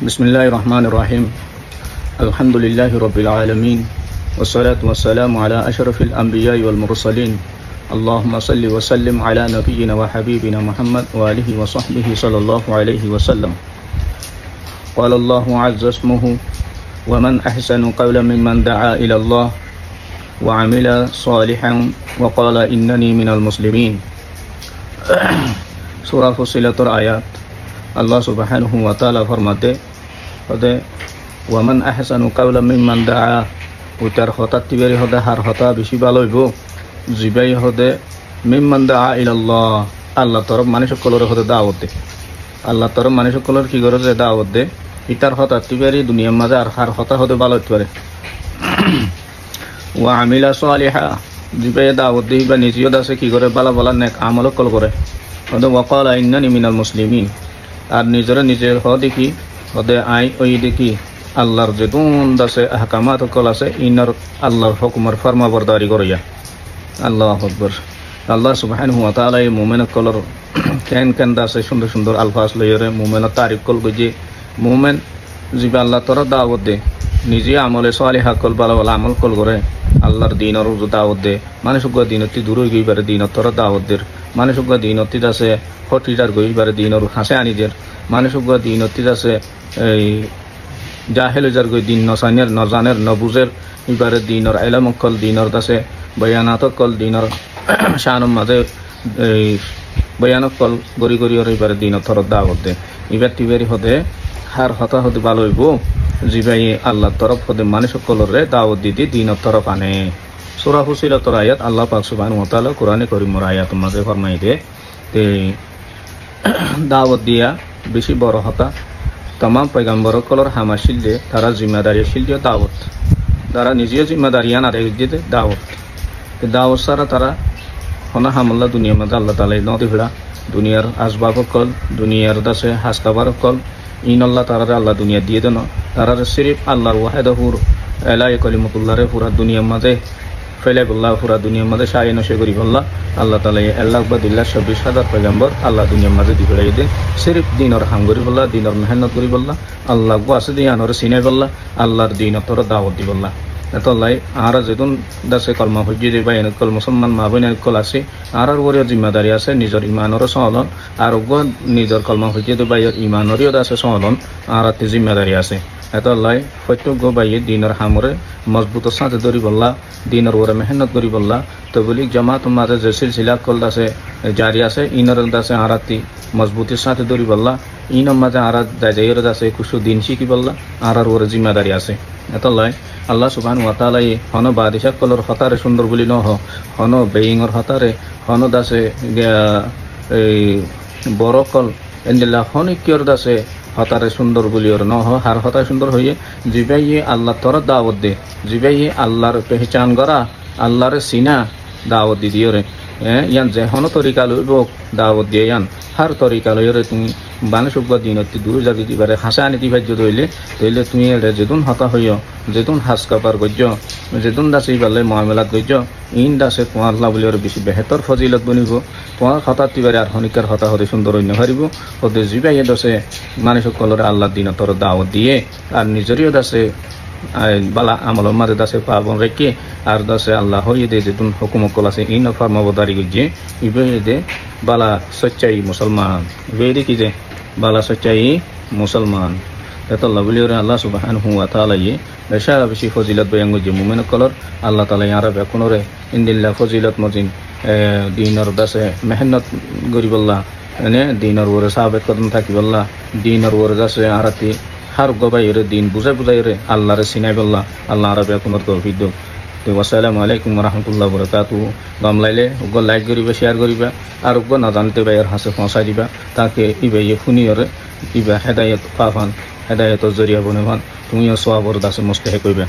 بسم الله الرحمن الرحيم. الحمد لله رب العالمين، والصلاة والسلام على أشرف الأنبياء والمرسلين. اللهم صل وسلم على نبينا وحبيبنا محمد وآله وصحبه صلى الله عليه وسلم. قال الله عز اسمه: ومن أحسن قولا ممن دعا إلى الله وعمل صالحا وقال إنني من المسلمين. সূরা ফুসিলাতের আয়াত আল্লাহ সুবহানাহু ওয়া তাআলা ফরমাতে হদে ওয়ামান আহসানু কাওলাম মিম্মান দাআ উতার হতা তিবেরি হদে হার হতা বেশি ভালো হইব জিবাই হদে মিম্মান দাআ ইলাল্লাহ আল্লাহ তরফ মানুষ সকলের হদে দাওয়াত দে আল্লাহ তরফ মানুষ সকলের কি করে যে দাওয়াত দে ইতার হতা তিবেরি দুনিয়ার মাঝে আর হার হতা হদে ভালো হইতে পারে ওয়া আমিলা সালিহা জিবাই দাওয়াত দে বা নিজেও দাসে কি করে ভালো ভালো নেক আমল কল করে হদে ওয়াকালা ইন্নানি মিনাল মুসলিমিন আর নিজের হ দেখি হদে আই ওই দেখি আল্লাহর যে দুন দাসে আহকামাত কল আছে ইনার আল্লাহর হুকুমের ফরমাবরদারি করিয়া আল্লাহু আকবার। আল্লাহ সুবহানাহু ওয়া তাআলা এই মুমিন কলর কেন দাসে সুন্দর সুন্দর আলফাজ লইরে মুমিন তারিফ কল গজে মুমিন জিবা আল্লাহ তর দাওয়াত দে নিজে আমলে সালিহা কল ভালো ভালো আমল কল করে আল্লাহর দ্বীনের দাওয়াত দে মানুষক দিনতি দূর হই গইবারে দ্বীন তর দাওয়াত দের মানুষক দিনতি দাসে ফটিটার গইবারে দ্বীনর হাসে আনিদের মানুষক দিনতি দাসে এই জাহেল যার গই দিন নসানের নজানের নবুজের ইবারে দ্বীনর ইলম কল দ্বীনর দাসে বয়ানাত কল দ্বীনর শান মাঝে এই বয়ানত কল গরি গরি ওর ইবারে দ্বীন তর দাওয়াত দে ইবার তিবেরি হদে হার হতা হতে ভালো হইব জিবাই আল্লাহর তরফ হতে মানুষ সকলরে দাওয়াত দিতে দ্বীনের তরফ আনে। সূরা ফুসিলাতের আয়াত আল্লাহ পাক সুবহানাহু ওয়া তাআলা কোরআনে কারীমের আয়াতের মাঝে ফরমাই দে তে দাওয়াত দিয়া বেশি বড় হতা तमाम पैगम्बर कलर हामाशिल दे तारा जिम्मेदारी शिल दिया दावत तारा निजिया जिम्मेदारी आना दे दे दावत सारा तारा होना हमला दुनिया में अल्लाह ताला न दिखड़ा दुनियार आसबाब कल दुनियार दसे हासकाबार कल इन अल्लाह तारा अल्लाह दुनिया दिए देन तारा सिर्फ अल्लाहर वाहिदहुर एलाए कलिमतुल्लाह रे पूरा दुनिया में फैले बल्ला पूरा दुनिया में शाही नशे करी बल्ला अल्लाह ताला अल्लाह बदिल्ला 26,000 पैगम्बर अल्लाह दुनिया में दिखलाई दे सिर्फ दिन और हम करी बल्ला दिन और मेहनत करी बल्ला अल्लाह को आसे दिया और सीने बल्ला अल्लाहर दिन और दावत दी बल्ला तो अल्लाह आरा जेतुन दसे कलमा हज्जी दे बाय कल मुसलमान माबेन कल आसे आरार वरियर जिम्मेदारी आसे निजर ईमानर सहलन और निजर कलमा हज्जी दे बाय ईमानरियो दासे सहलन आराते जिम्मेदारी आसे এত লাই সত্য গো বাইয়ে দিনের হামরে মজবুতের সাথে ধরি বললা দিনের ওরে মেহনত করি বললা তবলিগ জামাত মাঝে যে সিলসিলা কল দাসে জারি আছে ইনর দাসে আরাতি মজবুতের সাথে ধরি বললা ইনর মাঝে আরাত দাজাইর দাসে কুশু দিন শিখি বললা আরার ওরে জিম্মেদারি আছে এত লাই আল্লাহ সুবহানাহু ওয়া তাআলা হন বাদিশা কলর হতারে সুন্দর বলি ন হন বেইংর হতারে হন দাসে এই বড় কল এন্দিলা হনিকিয়র দাসে হতারে সুন্দর বলিওর ন হার হতায় সুন্দর হইয়ে জিবাইয়ে আল্লাহ তর দাওয়াত দে জিবাইয়ে আল্লাহর পেহচান করা আল্লাহর সিনা দাওয়াত দি দিওরে ইয়ান যে হন তরিকা লইব দাওয়াত দিয়ে ইয়ান হার তরিকা লইরে তুমি বানসুক দিনতি দূর জাগি দিবারে হাসা আনি দিবাই তইলে তুমি যেতুন হতা হইয় যেতুন হাস কাপার গজ্য যেতুন দাসি বালে মুআমালাত গজ্য ইন দাসে তোমার আল্লাহ বলিওর বেশি বেহতর ফজিলত বনিব তোমার হতা দিবারে আর হনিকার হতা হতে সুন্দর হইন হারিব ওদে জিবাইয়ে দসে মানুষ কলরে আল্লাহ দিন তর দাওয়াত দিয়ে আর নিজরিও দাসে বালা আমল মাঝে দাসে পাবন রেখে আর দাসে আল্লাহ হইয়ে দে যেতুন হুকুম কল আছে ইন ফরমাবদারি গজ্যে ইবে দে বালা সচ্চাই মুসলমান ইবে কি যে বালা সচ্চাই মুসলমান এত আল্লাহ বলিওরে আল্লাহ সুবহানাহু ওয়া তাআলা বেশা বেশি ফজিলত বয়াঙ্গ যে মুমিন কলর আল্লাহ তাআলা ইয়ারা বেকুনরে ইনদিল্লাহ ফজিলত মজিন দিনের দাসে মেহনত গরিবল্লাহ এনে দিনের ওরে সাহাবেত কদম থাকিবল্লাহ দিনের ওরে দাসে আরাতি হার গবাইরে দিন বুঝাইরে আল্লাহরে সিনাই বল্লাহ আল্লাহ আরবে কোনর তৌফিক দাও। তো আসসালামু আলাইকুম ওয়া রাহমাতুল্লাহি ওয়া বারাকাতুহু গাম লাইলে উগ লাইক করিবা শেয়ার করিবা আর উগ না জানতে বাইর হাসে পৌঁছাই দিবা তাকে ইবে শুনিয়রে ইবা হেদায়েত পাফান হেদায়েতৰ জরিয়া বনেবান তুমিও সওয়াবর দাসে মুস্তাহিক হইবা।